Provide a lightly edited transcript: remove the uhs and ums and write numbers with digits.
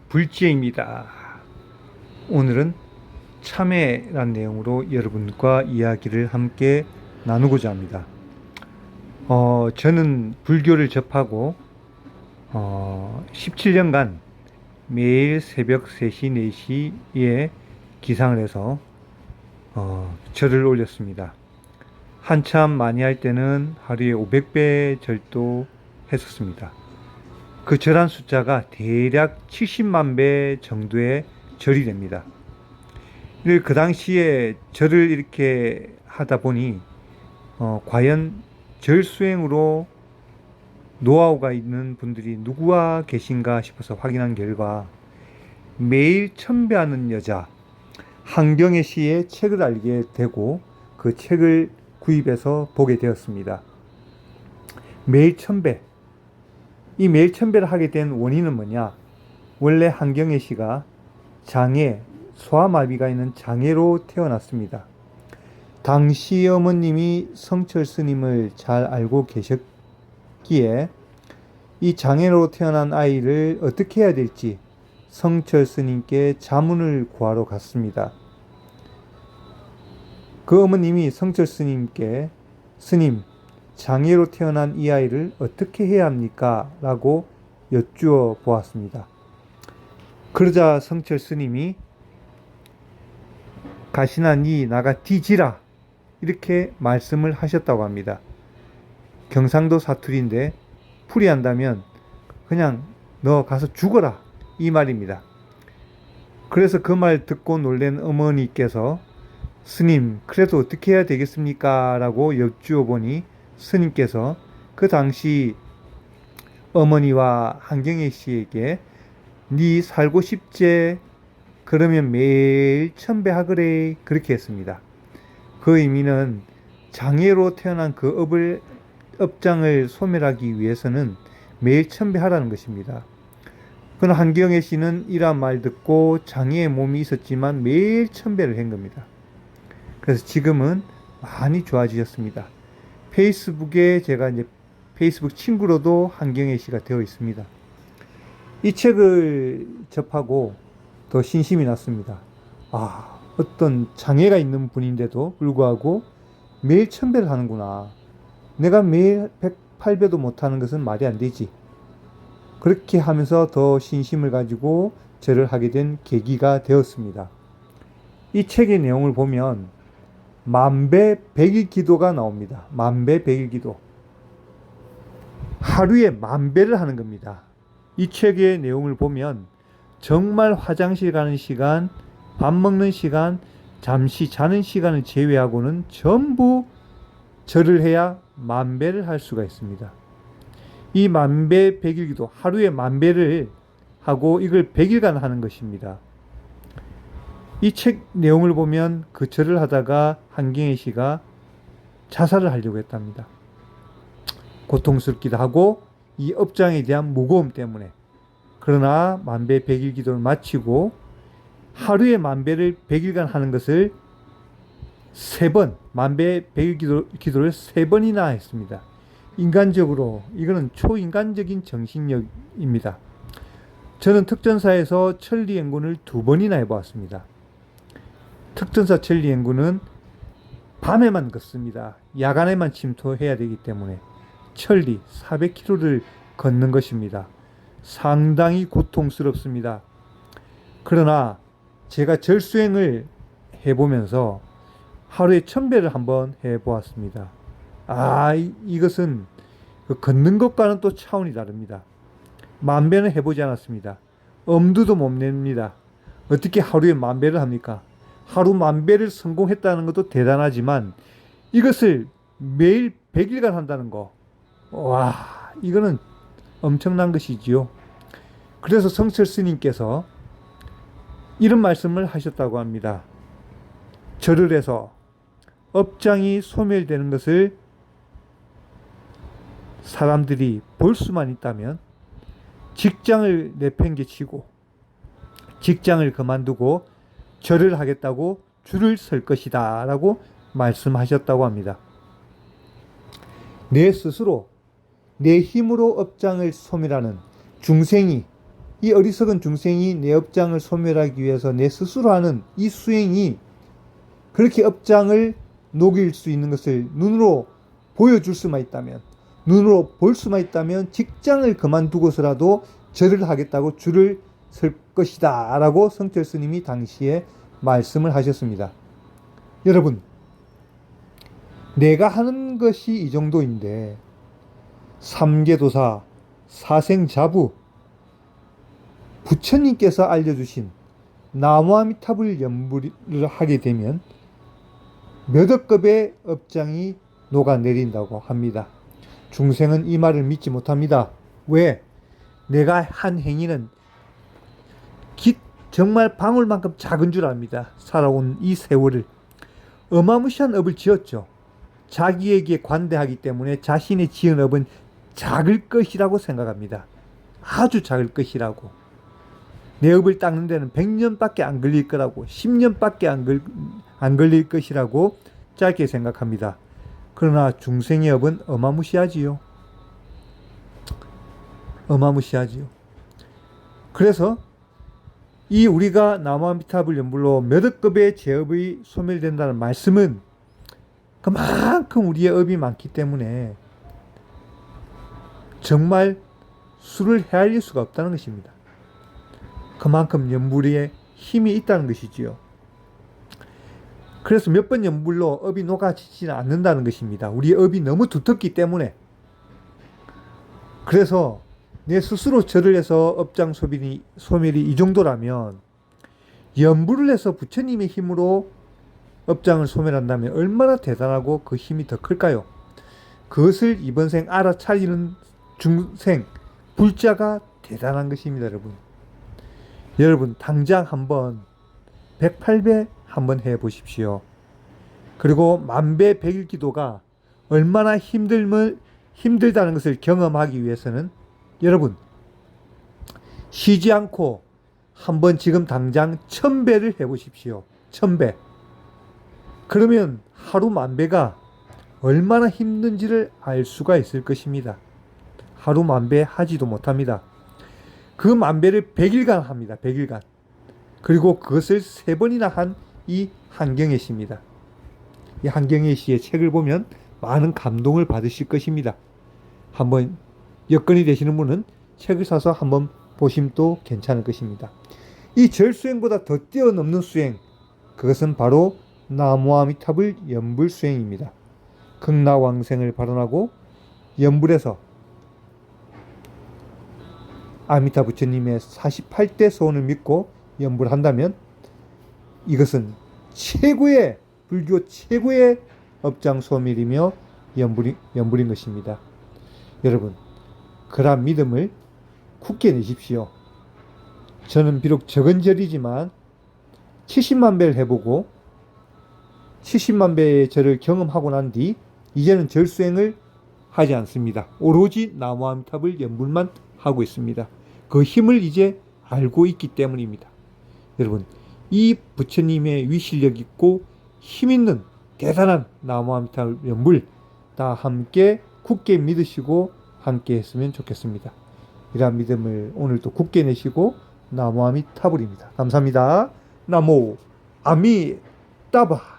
불지혜입니다. 오늘은 참회란 내용으로 여러분과 이야기를 함께 나누고자 합니다. 저는 불교를 접하고 17년간 매일 새벽 3시, 4시에 기상을 해서 절을 올렸습니다. 한참 많이 할 때는 하루에 500배 절도 했었습니다. 그 절한 숫자가 대략 70만 배 정도의 절이 됩니다. 그 당시에 절을 이렇게 하다 보니 과연 절 수행으로 노하우가 있는 분들이 누구와 계신가 싶어서 확인한 결과 매일 천배하는 여자 한경애 씨의 책을 알게 되고 그 책을 구입해서 보게 되었습니다. 매일 천배. 이 매일 천배를 하게 된 원인은 뭐냐? 원래 한경애 씨가 장애, 소아마비가 있는 장애로 태어났습니다. 당시 어머님이 성철 스님을 잘 알고 계셨기에 이 장애로 태어난 아이를 어떻게 해야 될지 성철 스님께 자문을 구하러 갔습니다. 그 어머님이 성철 스님께 스님, 장애로 태어난 이 아이를 어떻게 해야 합니까? 라고 여쭈어 보았습니다. 그러자 성철 스님이 가시나니 나가 뒤지라 이렇게 말씀을 하셨다고 합니다. 경상도 사투리인데 풀이한다면 그냥 너 가서 죽어라 이 말입니다. 그래서 그 말 듣고 놀란 어머니께서 스님 그래도 어떻게 해야 되겠습니까? 라고 여쭈어 보니 스님께서 그 당시 어머니와 한경애 씨에게 네 살고 싶제? 그러면 매일 천배하거래 그렇게 했습니다. 그 의미는 장애로 태어난 그 업장을 소멸하기 위해서는 매일 천배하라는 것입니다. 그러나 한경애 씨는 이런 말 듣고 장애의 몸이 있었지만 매일 천배를 한 겁니다. 그래서 지금은 많이 좋아지셨습니다. 페이스북에 제가 이제 페이스북 친구로도 한경애 씨가 되어 있습니다. 이 책을 접하고 더 신심이 났습니다. 어떤 장애가 있는 분인데도 불구하고 매일 천배를 하는구나. 내가 매일 108배도 못하는 것은 말이 안 되지. 그렇게 하면서 더 신심을 가지고 절을 하게 된 계기가 되었습니다. 이 책의 내용을 보면 만배 백일 기도가 나옵니다. 만배 백일 기도. 하루에 만배를 하는 겁니다. 이 책의 내용을 보면 정말 화장실 가는 시간, 밥 먹는 시간, 잠시 자는 시간을 제외하고는 전부 절을 해야 만배를 할 수가 있습니다. 이 만배 백일 기도, 하루에 만배를 하고 이걸 100일간 하는 것입니다. 이 책 내용을 보면 그 절을 하다가 한경애 씨가 자살을 하려고 했답니다. 고통스럽기도 하고 이 업장에 대한 무거움 때문에. 그러나 만배 100일 기도를 마치고 하루에 만배를 100일간 하는 것을 3번, 만배 100일 기도를 3번이나 했습니다. 인간적으로 이거는 초인간적인 정신력입니다. 저는 특전사에서 천리행군을 2번이나 해보았습니다. 특전사 천리행군은 밤에만 걷습니다. 야간에만 침투해야 되기 때문에 천리 400km를 걷는 것입니다. 상당히 고통스럽습니다. 그러나 제가 절수행을 해보면서 하루에 1000배를 한번 해보았습니다. 이것은 걷는 것과는 또 차원이 다릅니다. 만배는 해보지 않았습니다. 엄두도 못 냅니다. 어떻게 하루에 만배를 합니까? 하루 만배를 성공했다는 것도 대단하지만 이것을 매일 100일간 한다는 거, 이거는 엄청난 것이지요. 그래서 성철 스님께서 이런 말씀을 하셨다고 합니다. 절을 해서 업장이 소멸되는 것을 사람들이 볼 수만 있다면 직장을 내팽개치고 직장을 그만두고 절을 하겠다고 줄을 설 것이다 라고 말씀하셨다고 합니다. 내 스스로 내 힘으로 업장을 소멸하는 중생이 이 어리석은 중생이 내 업장을 소멸하기 위해서 내 스스로 하는 이 수행이 그렇게 업장을 녹일 수 있는 것을 눈으로 보여줄 수만 있다면, 눈으로 볼 수만 있다면 직장을 그만두고서라도 절을 하겠다고 줄을 설 것이다 라고 성철 스님이 당시에 말씀을 하셨습니다. 여러분, 내가 하는 것이 이 정도인데 삼계도사, 사생자부, 부처님께서 알려주신 나무아미탑을 연불을 하게 되면 몇 억급의 업장이 녹아내린다고 합니다. 중생은 이 말을 믿지 못합니다. 왜? 내가 한 행위는 정말 방울만큼 작은 줄 압니다. 살아온 이 세월을. 어마무시한 업을 지었죠. 자기에게 관대하기 때문에 자신의 지은 업은 작을 것이라고 생각합니다. 아주 작을 것이라고. 내 업을 닦는 데는 100년밖에 안 걸릴 거라고, 10년밖에 안 걸릴 것이라고 짧게 생각합니다. 그러나 중생의 업은 어마무시하지요. 어마무시하지요. 그래서 이 우리가 나무아미탑을 연불로 몇 억급의 제업이 소멸된다는 말씀은 그만큼 우리의 업이 많기 때문에 정말 수를 헤아릴 수가 없다는 것입니다. 그만큼 연불에 힘이 있다는 것이지요. 그래서 몇 번 연불로 업이 녹아지지는 않는다는 것입니다. 우리의 업이 너무 두텁기 때문에. 그래서 내 스스로 절을 해서 업장 소멸이 이 정도라면 연불을 해서 부처님의 힘으로 업장을 소멸한다면 얼마나 대단하고 그 힘이 더 클까요? 그것을 이번 생 알아차리는 중생, 불자가 대단한 것입니다, 여러분. 여러분, 당장 한번 108배 한번 해보십시오. 그리고 만배 백일기도가 얼마나 힘들다는 것을 경험하기 위해서는 여러분, 쉬지 않고 한번 지금 당장 1000배를 해보십시오. 1000배. 그러면 하루 만배가 얼마나 힘든지를 알 수가 있을 것입니다. 하루 만배 하지도 못합니다. 그 만배를 100일간 합니다. 100일간. 그리고 그것을 3번이나 한 이 한경애 씨입니다. 이 한경애 씨의 책을 보면 많은 감동을 받으실 것입니다. 한번 여건이 되시는 분은 책을 사서 한번 보심도 괜찮을 것입니다. 이 절수행보다 더 뛰어넘는 수행, 그것은 바로 나무아미탑을 연불 수행입니다. 극락왕생을 발언하고 연불에서 아미타 부처님의 48대 소원을 믿고 연불한다면 이것은 최고의, 불교 최고의 업장 소멸이며 연불인 것입니다. 여러분, 그러한 믿음을 굳게 내십시오. 저는 비록 적은 절이지만 70만 배를 해보고 70만 배의 절을 경험하고 난 뒤 이제는 절수행을 하지 않습니다. 오로지 나무아미탑을 연불만 하고 있습니다. 그 힘을 이제 알고 있기 때문입니다. 여러분, 이 부처님의 위실력 있고 힘 있는 대단한 나무아미탑 연불 다 함께 굳게 믿으시고 함께 했으면 좋겠습니다. 이러한 믿음을 오늘도 굳게 내시고 나무아미타불입니다. 감사합니다. 나무 아미따바.